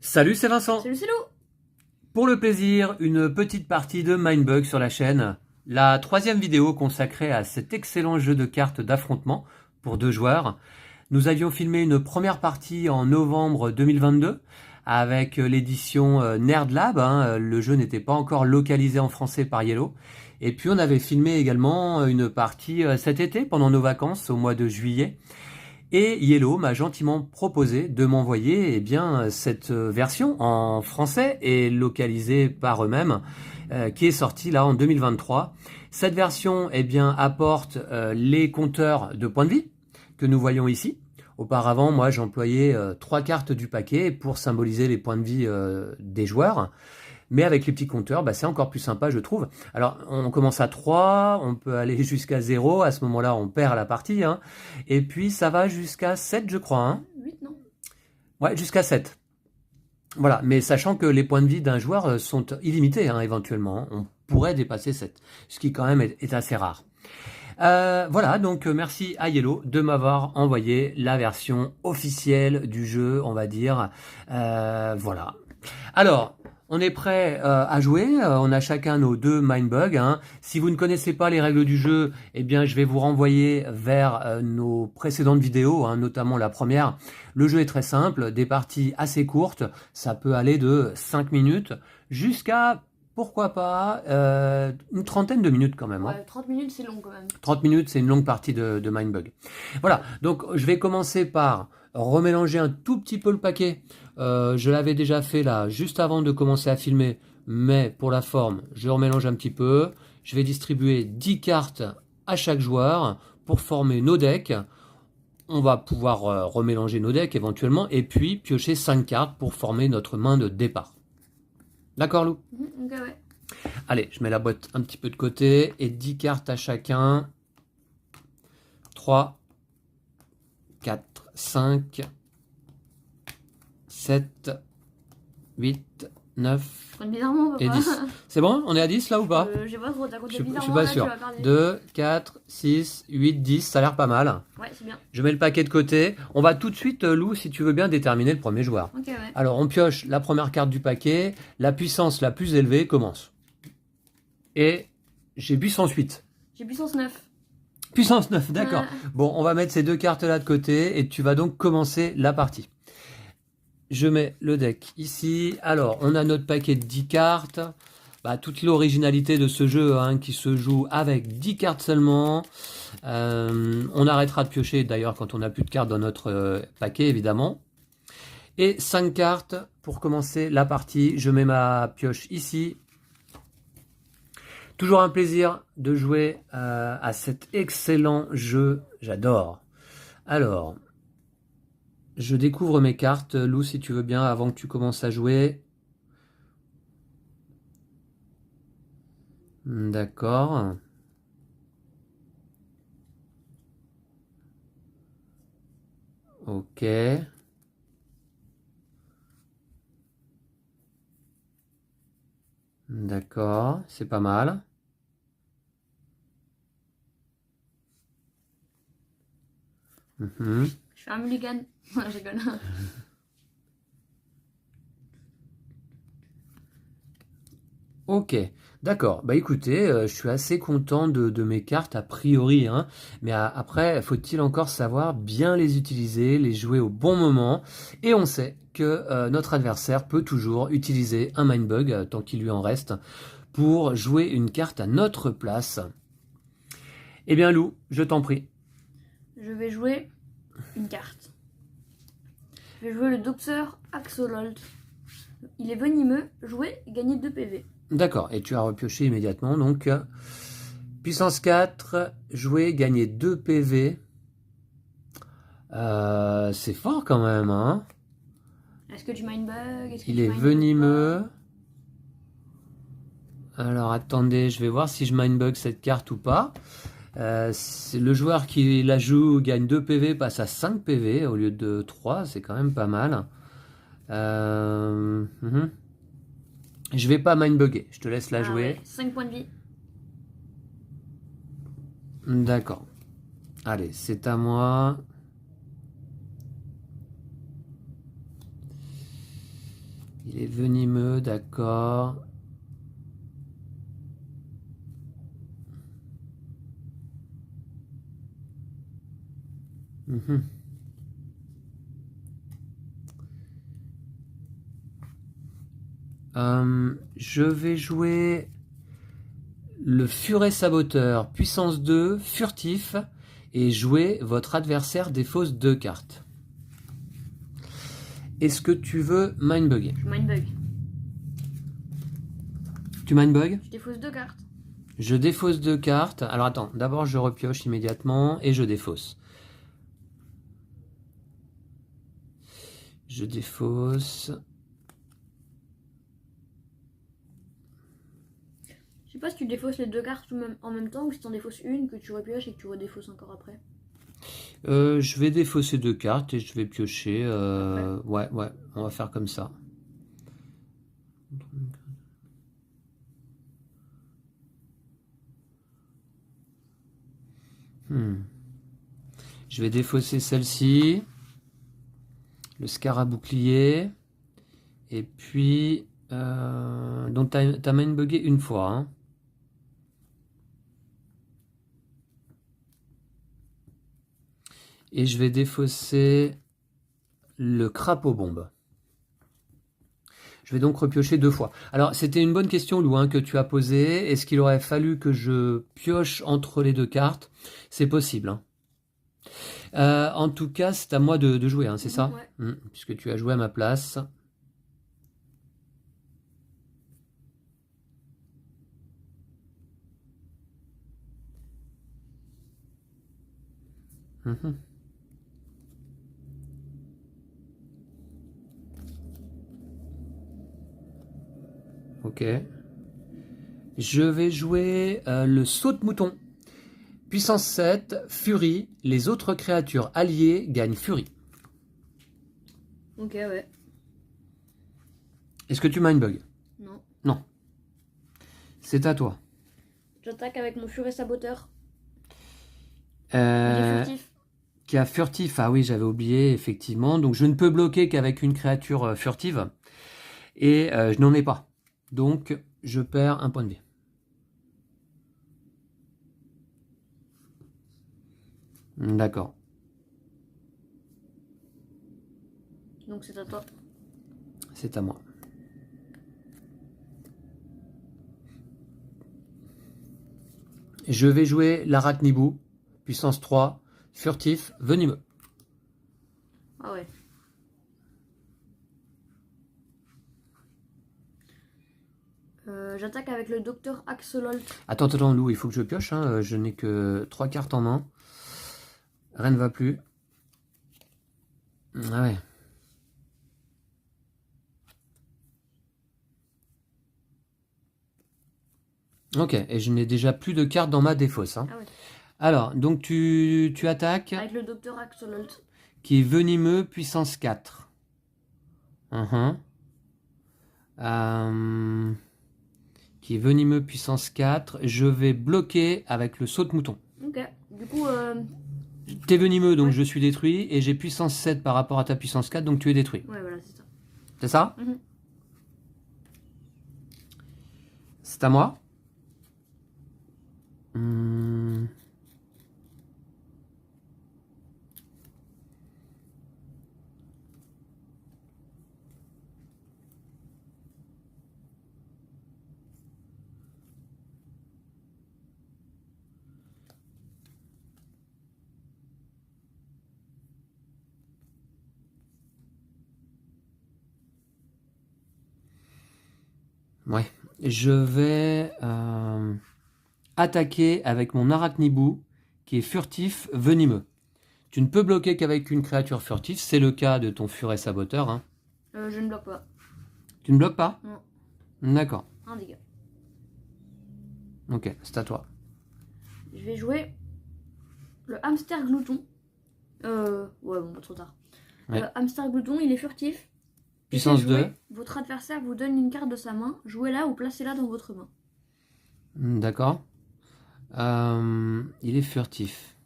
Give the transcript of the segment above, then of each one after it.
Salut, c'est Vincent. Salut, c'est Lou. Pour le plaisir, une petite partie de Mindbug sur la chaîne. La troisième vidéo consacrée à cet excellent jeu de cartes d'affrontement pour 2 joueurs. Nous avions filmé une première partie en novembre 2022 avec l'édition Nerdlab. Le jeu n'était pas encore localisé en français par Yellow. Et puis on avait filmé également une partie cet été pendant nos vacances au mois de juillet. Et Yellow m'a gentiment proposé de m'envoyer cette version en français et localisée par eux-mêmes, qui est sortie là en 2023. Cette version apporte les compteurs de points de vie que nous voyons ici. Auparavant, moi j'employais 3 cartes du paquet pour symboliser les points de vie des joueurs. Mais avec les petits compteurs, c'est encore plus sympa, je trouve. Alors, on commence à 3, on peut aller jusqu'à 0. À ce moment-là, on perd la partie. Et puis, ça va jusqu'à 7, je crois. 8, non? Ouais, jusqu'à 7. Voilà, mais sachant que les points de vie d'un joueur sont illimités, éventuellement. On pourrait dépasser 7, ce qui quand même est assez rare. Voilà, donc merci à Yellow de m'avoir envoyé la version officielle du jeu, on va dire. Voilà. Alors, on est prêt à jouer, on a chacun nos 2 Mindbug. Si vous ne connaissez pas les règles du jeu, je vais vous renvoyer vers nos précédentes vidéos, notamment la première. Le jeu est très simple, des parties assez courtes, ça peut aller de 5 minutes jusqu'à, pourquoi pas, une trentaine de minutes quand même. Ouais, 30 minutes, c'est long quand même. 30 minutes, c'est une longue partie de Mindbug. Voilà, donc je vais commencer par remélanger un tout petit peu le paquet. Je l'avais déjà fait là, juste avant de commencer à filmer, mais pour la forme, je remélange un petit peu. Je vais distribuer 10 cartes à chaque joueur pour former nos decks. On va pouvoir remélanger nos decks éventuellement, et puis piocher 5 cartes pour former notre main de départ. D'accord, Lou? Ok, ouais. Allez, je mets la boîte un petit peu de côté, et 10 cartes à chacun. 3, 4, 5, 7, 8, 9 Compte bizarrement, et papa. 10. C'est bon? On est à 10 là ou pas? J'ai pas trop, t'as compté Je bizarrement. suis pas là, sûr. tu vas perdre. 2, 4, 6, 8, 10, ça a l'air pas mal. Ouais, c'est bien. Je mets le paquet de côté. On va tout de suite, Lou, si tu veux bien, déterminer le premier joueur. Ok, ouais. Alors, on pioche la première carte du paquet. La puissance la plus élevée commence. Et j'ai puissance 8. J'ai puissance 9. Puissance 9, d'accord. Bon, on va mettre ces 2 cartes là de côté et tu vas donc commencer la partie. Je mets le deck ici. Alors, on a notre paquet de 10 cartes. Toute l'originalité de ce jeu qui se joue avec 10 cartes seulement. On arrêtera de piocher d'ailleurs quand on n'a plus de cartes dans notre paquet, évidemment. Et 5 cartes pour commencer la partie. Je mets ma pioche ici. Toujours un plaisir de jouer à cet excellent jeu. J'adore. Alors, je découvre mes cartes. Lou, si tu veux bien, avant que tu commences à jouer. D'accord. Ok. D'accord, c'est pas mal. Je fais un mulligan. Je rigole. Ok, d'accord. Écoutez, je suis assez content de mes cartes a priori, mais après, faut-il encore savoir bien les utiliser, les jouer au bon moment. Et on sait que notre adversaire peut toujours utiliser un Mindbug, tant qu'il lui en reste, pour jouer une carte à notre place. Eh bien Lou, je t'en prie. Je vais jouer une carte. Je vais jouer le Docteur Axolotl. Il est venimeux. Jouer, gagner 2 PV. D'accord, et tu as repioché immédiatement, donc puissance 4, jouer, gagner 2 PV. C'est fort quand même, Est-ce que tu Mindbug? Il est venimeux. Alors attendez, je vais voir si je Mindbug cette carte ou pas. Le joueur qui la joue gagne 2 PV, passe à 5 PV au lieu de 3, c'est quand même pas mal. Je vais pas mindbugger, je te laisse la jouer. Ouais. 5 points de vie. D'accord. Allez, c'est à moi. Il est venimeux, d'accord. Mhm. Je vais jouer le furet saboteur, puissance 2, furtif, et jouer votre adversaire défausse 2 cartes. Est-ce que tu veux mindbugger? Je mindbug. Tu mindbug? Je défausse 2 cartes. Je défausse 2 cartes. Alors attends, d'abord je repioche immédiatement et je défausse. Je défausse. Je sais pas si tu défausses les 2 cartes en même temps ou si t'en défausses une, que tu repioches et que tu redéfausses encore après. Je vais défausser 2 cartes et je vais piocher. Ouais, on va faire comme ça. Je vais défausser celle-ci. Le scarabouclier. Et puis... donc t'as mindbuggé une fois. Hein. Et je vais défausser le crapaud bombe. Je vais donc repiocher 2 fois. Alors, c'était une bonne question, Lou, hein, que tu as posée. Est-ce qu'il aurait fallu que je pioche entre les 2 cartes? C'est possible. Hein. En tout cas, c'est à moi de jouer, hein, c'est ça? Ouais. Puisque tu as joué à ma place. Ok. Je vais jouer le saute-mouton. Puissance 7, Furie. Les autres créatures alliées gagnent Furie. Ok, ouais. Est-ce que tu mindbug? Non. Non. C'est à toi. J'attaque avec mon furet saboteur. Il Euh, est furtif. Qui a furtif. Ah oui, j'avais oublié, effectivement. Donc je ne peux bloquer qu'avec une créature furtive. Et je n'en ai pas. Donc je perds un point de vie. D'accord. Donc c'est à toi. C'est à moi. Je vais jouer l'arachnibou. Puissance 3. Furtif. Venimeux. Ah ouais. J'attaque avec le docteur Axolotl. Attends, Lou, il faut que je pioche. Hein. Je n'ai que 3 cartes en main. Rien ne va plus. Ah ouais. Ok, et je n'ai déjà plus de cartes dans ma défausse. Hein. Ah ouais. Alors, donc tu attaques. Avec le docteur Axolotl. Qui est venimeux, puissance 4. Qui est venimeux, puissance 4. Je vais bloquer avec le saute-mouton. Ok, du coup... T'es venimeux, donc ouais. je suis détruit. Et j'ai puissance 7 par rapport à ta puissance 4, donc tu es détruit. Ouais, voilà, c'est ça. C'est ça? C'est à moi. Ouais. Je vais attaquer avec mon arachnibou qui est furtif, venimeux. Tu ne peux bloquer qu'avec une créature furtive. C'est le cas de ton furet saboteur. Hein. Je ne bloque pas. Tu ne bloques pas? Non. D'accord. Un dégât. Ok, c'est à toi. Je vais jouer le hamster glouton. Ouais, bon, pas trop tard. Ouais. Le hamster glouton, il est furtif. Puissance 2. Votre adversaire vous donne une carte de sa main. Jouez-la ou placez-la dans votre main. D'accord. Il est furtif.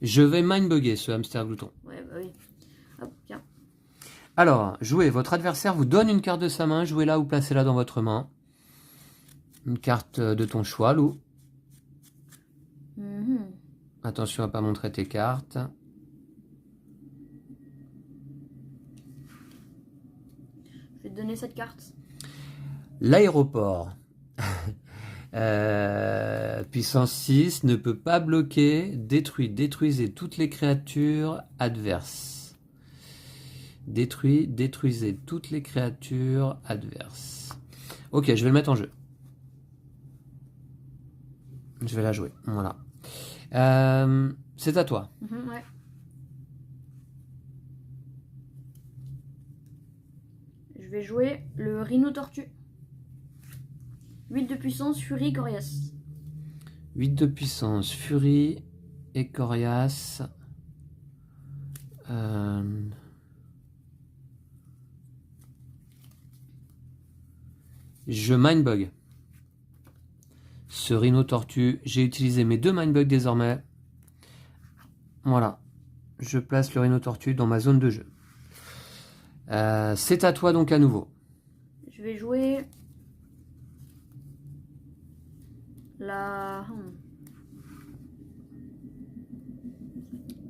Je vais mindbugger ce hamster glouton. Ouais, bah oui. Hop, tiens. Alors, jouez. Votre adversaire vous donne une carte de sa main. Jouez-la ou placez-la dans votre main. Une carte de ton choix, Lou. Attention à ne pas montrer tes cartes. Je vais te donner cette carte. L'aéroport. Puissance 6 ne peut pas bloquer. Détruisez toutes les créatures adverses. Détruisez toutes les créatures adverses. Ok, je vais le mettre en jeu. Je vais la jouer. Voilà. C'est à toi. Ouais. Je vais jouer le Rhino Tortue. 8 de puissance, Furie, Coriace. 8 de puissance, Furie et Coriace. Je mindbug. Ce Rhino Tortue, j'ai utilisé mes 2 mindbugs désormais. Voilà. Je place le Rhino Tortue dans ma zone de jeu. C'est à toi donc à nouveau. Je vais jouer la...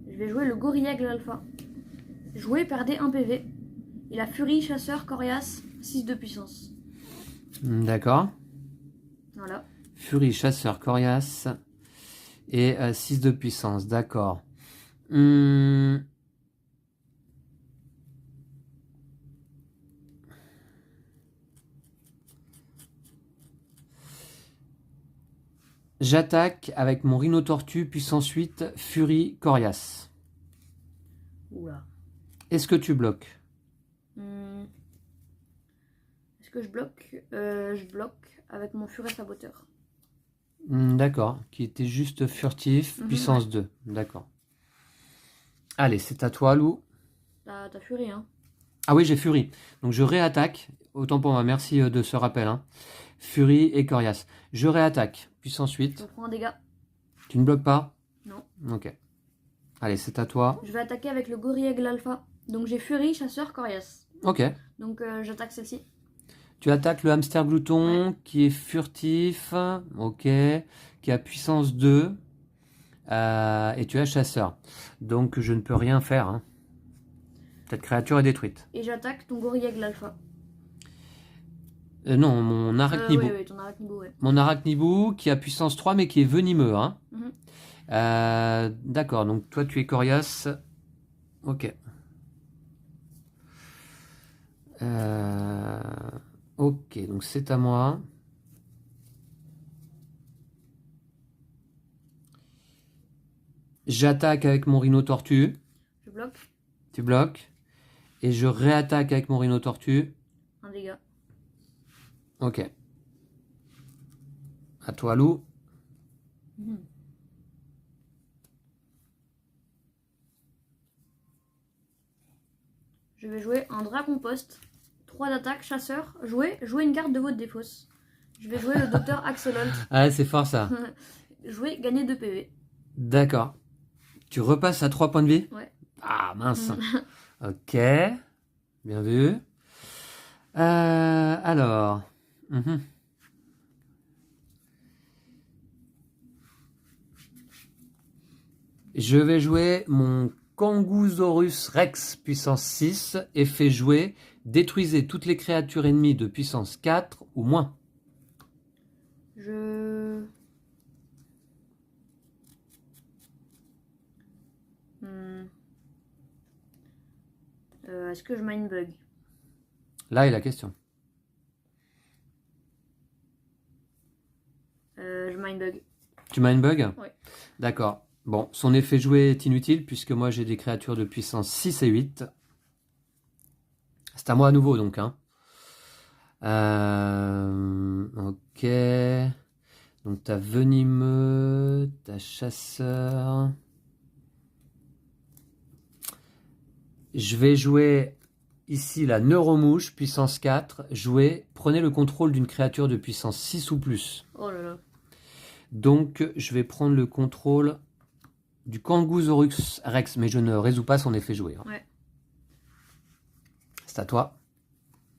Je vais jouer le Goriègle Alpha. Jouer, perdez 1 PV. Il a Furie, Chasseur, Coriace, 6 de puissance. D'accord. Voilà. Furie, Chasseur, Coriace et 6 de puissance. D'accord. J'attaque avec mon Rhino Tortue, puissance 8, Furie, Coriace. Oula. Est-ce que tu bloques? Est-ce que je bloque? Je bloque avec mon Furet Saboteur. D'accord, qui était juste furtif, puissance ouais. 2. D'accord. Allez, c'est à toi, Lou. T'as Furie, hein? Ah oui, j'ai Furie. Donc je réattaque. Autant pour moi, merci de ce rappel. Hein. Furie et Coriace. Je réattaque. Puissance 8. Je prends un dégât. Tu ne bloques pas? Non. Ok. Allez, c'est à toi. Je vais attaquer avec le Goriègle Alpha. Donc j'ai Furie, Chasseur, Coriace. Ok. Donc j'attaque celle-ci. Tu attaques le hamster glouton qui est furtif. Ok. Qui a puissance 2. Et tu as chasseur. Donc je ne peux rien faire. Hein. Cette créature est détruite. Et j'attaque ton Goriègle Alpha. Non, mon arachnibou. Oui, ton arachnibou, ouais. Mon arachnibou qui a puissance 3 mais qui est venimeux. Hein. D'accord, donc toi tu es coriace. Ok. Ok, donc c'est à moi. J'attaque avec mon Rhino Tortue. Je bloque. Tu bloques. Et je réattaque avec mon Rhino Tortue. Un dégât. Ok. À toi, Lou. Je vais jouer un Dragon Post. 3 d'attaque, chasseur. Jouer une carte de votre défausse. Je vais jouer le Docteur Axolotl. Ah, c'est fort ça. Jouer, gagner 2 PV. D'accord. Tu repasses à 3 points de vie? Ouais. Ah, mince. Ok. Bien vu. Alors. Je vais jouer mon Kangousaurus Rex puissance 6 et fait jouer détruisez toutes les créatures ennemies de puissance 4 ou moins. Est-ce que je mindbug? Là est la question. Je mindbug. Tu mindbug? Ouais. D'accord. Bon, son effet joué est inutile puisque moi j'ai des créatures de puissance 6 et 8. C'est à moi à nouveau donc. Hein. Ok. Donc t'as venimeux, t'as chasseur. Je vais jouer ici la neuromouche, puissance 4. Jouer, prenez le contrôle d'une créature de puissance 6 ou plus. Oh là là. Donc je vais prendre le contrôle du Kangousaurus Rex, mais je ne résous pas son effet joué. Hein. Ouais. c'est à toi.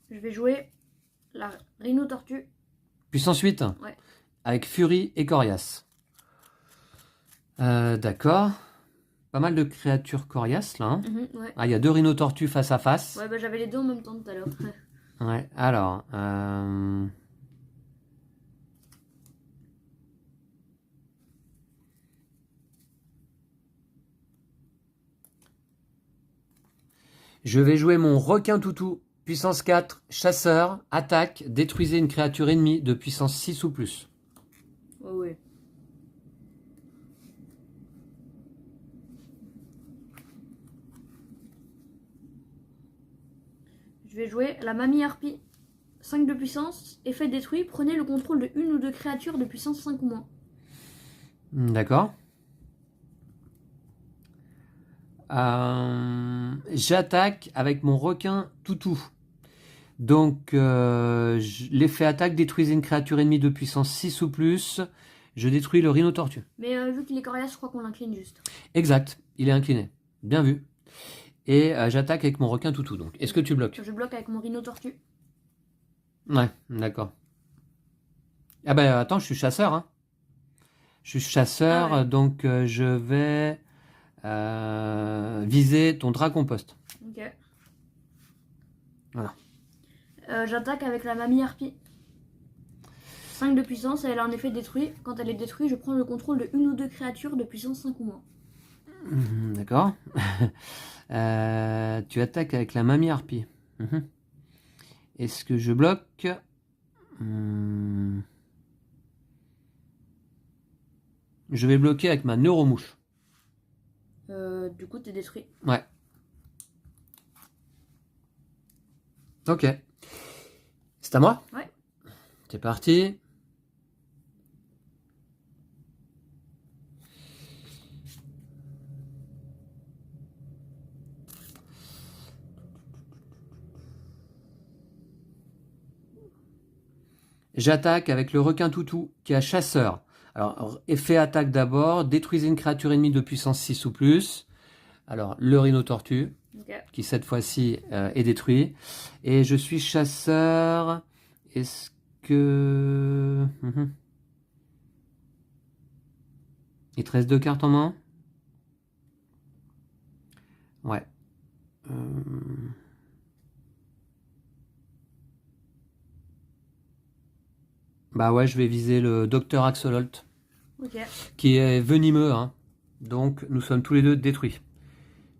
Je vais jouer la Rhino Tortue. Puissance 8. Ouais. Avec Fury et Coriace. D'accord. Pas mal de créatures coriaces là. Hein. Ouais. Ah, il y a 2 rhinotortues face à face. Ouais, bah j'avais les deux en même temps tout à l'heure. Ouais, alors. Je vais jouer mon requin toutou. Puissance 4, chasseur, attaque, détruisez une créature ennemie de puissance 6 ou plus. Ouais, ouais. Je vais jouer la Mamie Harpie. 5 de puissance, effet détruit, prenez le contrôle de une ou deux créatures de puissance 5 ou moins. D'accord. J'attaque avec mon requin toutou. Donc, l'effet attaque, détruisez une créature ennemie de puissance 6 ou plus. Je détruis le rhino tortue. Mais vu qu'il est coriace, je crois qu'on l'incline juste. Exact, il est incliné. Bien vu. Et j'attaque avec mon requin toutou. Donc, est-ce que tu bloques? Je bloque avec mon rhino tortue. Ouais, d'accord. Ah ben attends, je suis chasseur. Hein. Je suis chasseur, Ah ouais. donc je vais viser ton dragon poste. Ok. Voilà. J'attaque avec la Mamie Harpie. 5 de puissance, elle a un effet détruit. Quand elle est détruite, je prends le contrôle de une ou deux créatures de puissance 5 ou moins. D'accord. Tu attaques avec la Mamie Harpie. Est-ce que je bloque? Je vais bloquer avec ma neuromouche. Du coup, t'es détruit. Ouais. Ok. C'est à moi? Ouais. C'est parti. J'attaque avec le requin toutou qui a chasseur. Alors, effet attaque d'abord. Détruisez une créature ennemie de puissance 6 ou plus. Alors, le rhino tortue, qui cette fois-ci est détruit. Et je suis chasseur. Est-ce que... Il te reste 2 cartes en main? Ouais. Bah ouais, je vais viser le docteur Axolotl. Qui est venimeux. Hein. Donc, nous sommes tous les deux détruits.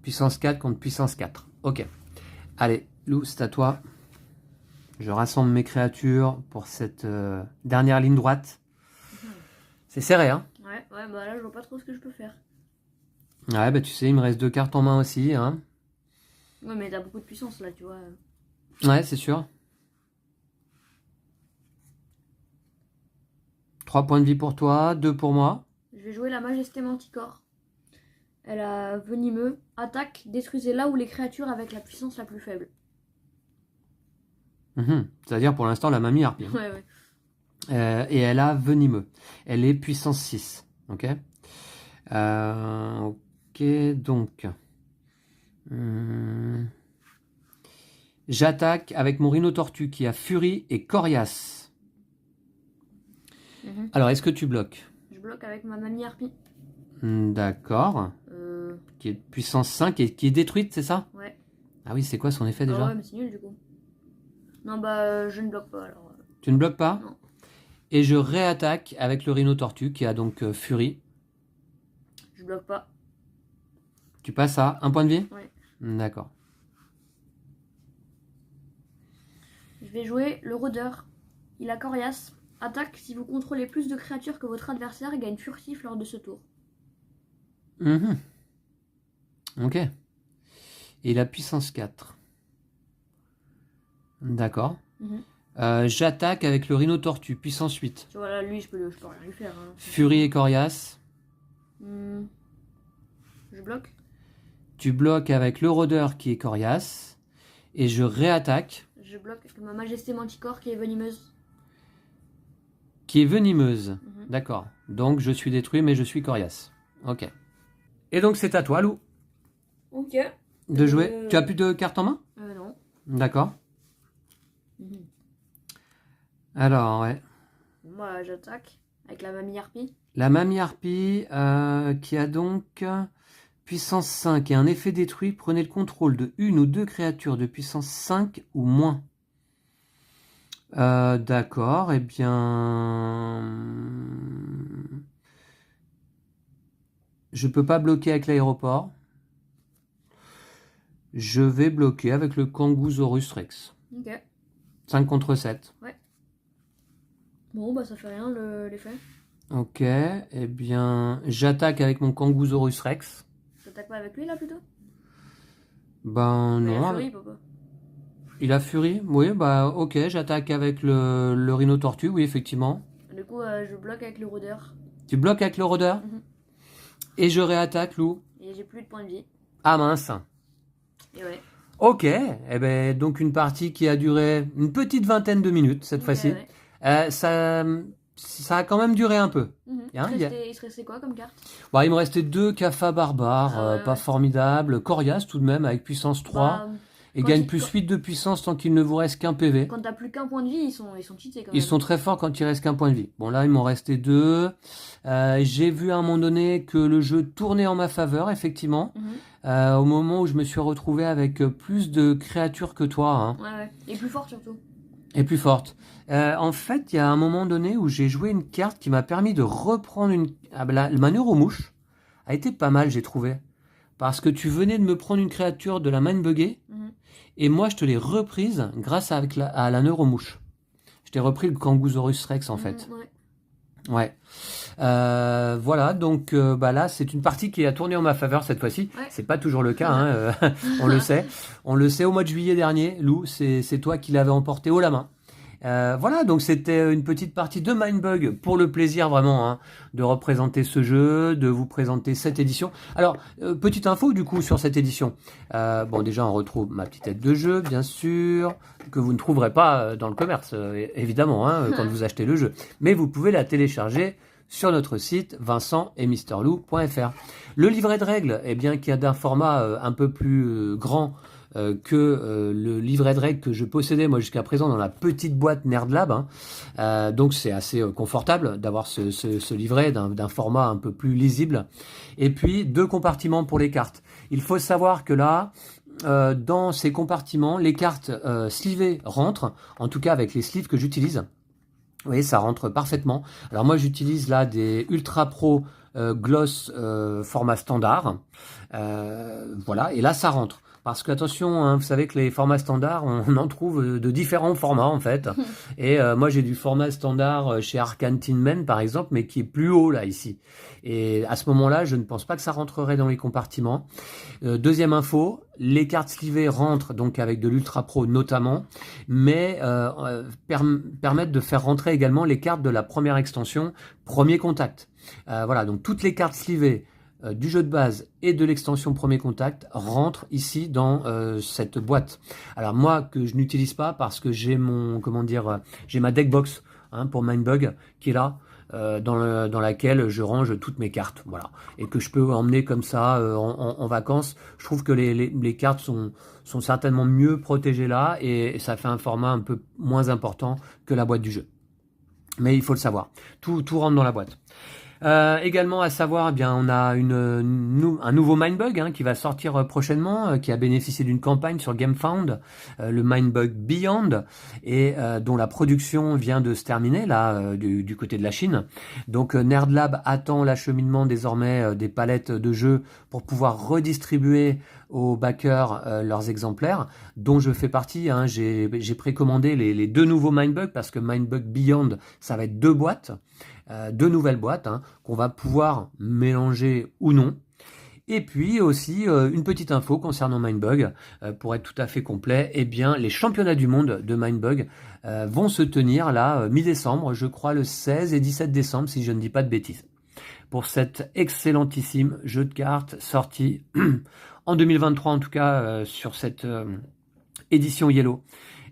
Puissance 4 contre puissance 4. Ok. Allez, Lou, c'est à toi. Je rassemble mes créatures pour cette dernière ligne droite. C'est serré, hein? Ouais, bah là, je vois pas trop ce que je peux faire. Ouais, bah tu sais, il me reste 2 cartes en main aussi, hein? Ouais, mais t'as beaucoup de puissance, là, tu vois. Ouais, c'est sûr. 3 points de vie pour toi, 2 pour moi. Je vais jouer la Majesté Manticore. Elle a venimeux. Attaque, détruisez là où les créatures avec la puissance la plus faible. C'est-à-dire pour l'instant la Mamie Harpie. Ouais. Et elle a venimeux. Elle est puissance 6. Ok. Ok, donc. J'attaque avec mon rhino tortue qui a furie et coriace. Alors, est-ce que tu bloques? Je bloque avec ma Mamie Harpie. D'accord. Qui est puissance 5 et qui est détruite, c'est ça? Ouais. Ah oui, c'est quoi son effet déjà? Ouais, mais c'est nul du coup. Non, bah, je ne bloque pas alors. Tu ne bloques pas? Non. Et je réattaque avec le rhino tortue qui a donc furie. Je bloque pas. Tu passes à 1 point de vie? Ouais. D'accord. Je vais jouer le rôdeur. Il a coriace. Attaque si vous contrôlez plus de créatures que votre adversaire et gagne furtif lors de ce tour. Ok. Et il a puissance 4. D'accord. J'attaque avec le rhino tortue, puissance 8. Tu vois, là, lui, je peux rien lui faire. Hein. Furie et coriace. Je bloque. Tu bloques avec le rôdeur qui est coriace. Et je réattaque. Je bloque avec ma Majesté Manticore qui est venimeuse. Qui est venimeuse. D'accord. Donc je suis détruit, mais je suis coriace. Ok. Et donc c'est à toi, Lou. Ok. De jouer. Tu as plus de cartes en main? Non. D'accord. Mhm. Alors, ouais. Moi, j'attaque avec la mamie harpie. La mamie harpie qui a donc puissance 5 et un effet détruit. Prenez le contrôle de une ou deux créatures de puissance 5 ou moins. D'accord, eh bien... Je peux pas bloquer avec l'aéroport. Je vais bloquer avec le Kangousaurus Rex. Ok. 5 contre 7. Bon, bah ça fait rien l'effet. Ok, eh bien... J'attaque avec mon Kangousaurus Rex. T'attaques pas avec lui là plutôt? Ben Mais il a non. Fury, papa. Il a Fury? Oui, bah ok, j'attaque avec le Rhino Tortue, oui, effectivement. Du coup, je bloque avec le rôdeur. Tu bloques avec le rôdeur? Mhm. Et je réattaque, Lou. Et j'ai plus de points de vie. Ah mince. Et ouais. Ok, eh ben, donc une partie qui a duré une petite vingtaine de minutes cette fois-ci. Ouais. Ça a quand même duré un peu. Mhm. Hein, Il se restait quoi comme carte? Bon, il me restait 2 Kapha barbares, Ah ouais, pas ouais. formidables. Corias tout de même avec puissance 3. Bah, Et quand gagne il- plus quand- 8 de puissance tant qu'il ne vous reste qu'un PV. Quand t'as plus qu'un point de vie, ils sont cheatés quand même. Ils sont très forts quand il reste qu'un point de vie. Bon là, il m'en restait 2. J'ai vu à un moment donné que le jeu tournait en ma faveur, effectivement. Mhm. Au moment où je me suis retrouvé avec plus de créatures que toi. Hein. Ouais. Et plus fort surtout. Et plus forte. En fait, il y a un moment donné où j'ai joué une carte qui m'a permis de reprendre une... Ah, bah, la Manuromouche a été pas mal, j'ai trouvé. Parce que tu venais de me prendre une créature de la Mindbugger, Mhm. et moi je te l'ai reprise grâce à la Neuromouche. Je t'ai repris le Kangousaurus Rex en fait. Ouais. Ouais. Voilà, donc bah là, c'est une partie qui a tourné en ma faveur cette fois-ci. Ouais. C'est pas toujours le cas, hein, on le sait. On le sait au mois de juillet dernier, Lou, c'est toi qui l'avais emporté haut la main. Voilà, donc c'était une petite partie de Mindbug pour le plaisir vraiment hein, de représenter ce jeu, de vous présenter cette édition. Alors, petite info du coup sur cette édition. Bon, déjà on retrouve ma petite tête de jeu, bien sûr, que vous ne trouverez pas dans le commerce, évidemment, hein, quand vous achetez le jeu. Mais vous pouvez la télécharger sur notre site vincent-et-misterlou.fr. Le livret de règles, eh bien, qui a d'un format un peu plus grand que le livret de règles que je possédais moi jusqu'à présent dans la petite boîte Nerdlab. Hein. Donc c'est assez confortable d'avoir ce livret d'un format un peu plus lisible. Et puis 2 compartiments pour les cartes. Il faut savoir que là, dans ces compartiments, les cartes slivées rentrent, en tout cas avec les sleeves que j'utilise. Vous voyez, ça rentre parfaitement. Alors moi, j'utilise là des Ultra Pro Gloss format standard. Voilà, et là, ça rentre. Parce que attention, hein, vous savez que les formats standards, on en trouve de différents formats en fait. Et moi, j'ai du format standard chez Arcane Tin Man par exemple, mais qui est plus haut là ici. Et à ce moment-là, je ne pense pas que ça rentrerait dans les compartiments. Deuxième info, les cartes slivées rentrent donc avec de l'Ultra Pro notamment, mais permettent de faire rentrer également les cartes de la première extension Premier Contact. Voilà, donc toutes les cartes slivées du jeu de base et de l'extension Premier Contact rentrent ici dans cette boîte. Alors moi que je n'utilise pas parce que j'ai mon j'ai ma deckbox hein, pour Mindbug qui est là. Dans laquelle je range toutes mes cartes, voilà, et que je peux emmener comme ça en vacances. Je trouve que les cartes sont certainement mieux protégées là, et ça fait un format un peu moins important que la boîte du jeu. Mais il faut le savoir, tout rentre dans la boîte. Également à savoir, eh bien, on a un nouveau Mindbug hein, qui va sortir prochainement, qui a bénéficié d'une campagne sur GameFound, le Mindbug Beyond, et dont la production vient de se terminer là du côté de la Chine. Donc Nerdlab attend l'acheminement désormais des palettes de jeux pour pouvoir redistribuer aux backers leurs exemplaires, dont je fais partie. Hein. J'ai précommandé les 2 nouveaux Mindbug parce que Mindbug Beyond, ça va être 2 boîtes. 2 nouvelles boîtes hein, qu'on va pouvoir mélanger ou non. Et puis aussi une petite info concernant Mindbug, pour être tout à fait complet, eh bien les championnats du monde de Mindbug vont se tenir là mi-décembre, je crois le 16 et 17 décembre si je ne dis pas de bêtises. Pour cet excellentissime jeu de cartes sorti en 2023 en tout cas sur cette édition Yellow.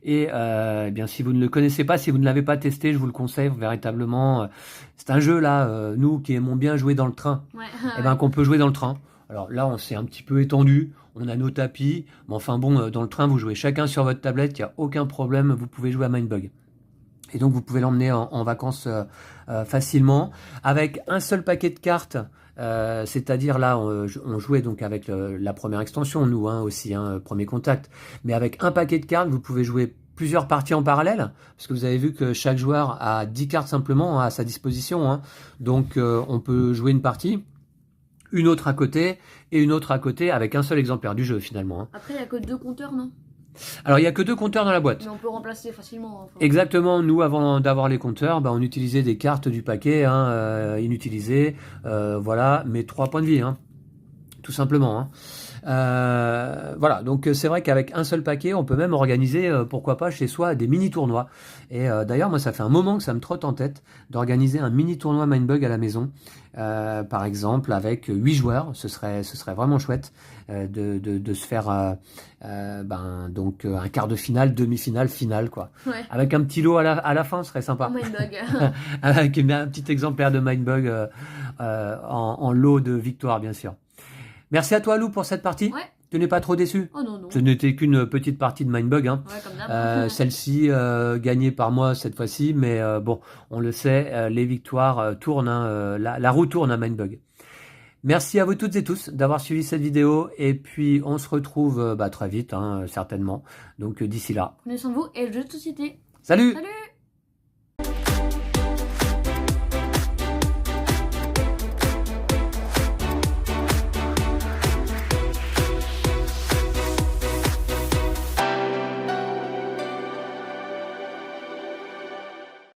Et eh bien, si vous ne le connaissez pas, si vous ne l'avez pas testé, je vous le conseille véritablement. C'est un jeu là, nous qui aimons bien jouer dans le train, Ouais. et ben qu'on peut jouer dans le train. Alors là, on s'est un petit peu étendu, on a nos tapis, mais enfin bon, dans le train, vous jouez chacun sur votre tablette, il n'y a aucun problème, vous pouvez jouer à Mindbug. Et donc vous pouvez l'emmener en vacances facilement. Avec un seul paquet de cartes, c'est-à-dire là, on jouait donc avec la première extension, nous aussi, premier contact. Mais avec un paquet de cartes, vous pouvez jouer plusieurs parties en parallèle, parce que vous avez vu que chaque joueur a 10 cartes simplement à sa disposition. Donc on peut jouer une partie, une autre à côté, et une autre à côté avec un seul exemplaire du jeu finalement. Après, il n'y a que 2 compteurs, non? Alors il n'y a que 2 compteurs dans la boîte. Mais on peut remplacer facilement. Enfin. Exactement, nous avant d'avoir les compteurs, on utilisait des cartes du paquet inutilisées, voilà, mais 3 points de vie, tout simplement. Voilà, donc c'est vrai qu'avec un seul paquet, on peut même organiser, pourquoi pas, chez soi, des mini-tournois. Et d'ailleurs, moi, ça fait un moment que ça me trotte en tête d'organiser un mini-tournoi Mindbug à la maison, par exemple, avec 8 joueurs. Ce serait vraiment chouette de se faire donc un quart de finale, demi-finale, finale, quoi. Ouais. Avec un petit lot à la fin, ce serait sympa. Mindbug. Avec un petit exemplaire de Mindbug en lot de victoire, bien sûr. Merci à toi, Lou, pour cette partie. Ouais. Tu n'es pas trop déçu? Oh non, non. Ce n'était qu'une petite partie de Mindbug. Ouais, comme d'hab. Celle-ci, gagnée par moi cette fois-ci, mais bon, on le sait, les victoires tournent, la roue tourne à Mindbug. Merci à vous toutes et tous d'avoir suivi cette vidéo, et puis on se retrouve très vite, certainement. Donc d'ici là. Prenez soin de vous et jeux de société. Salut! Salut!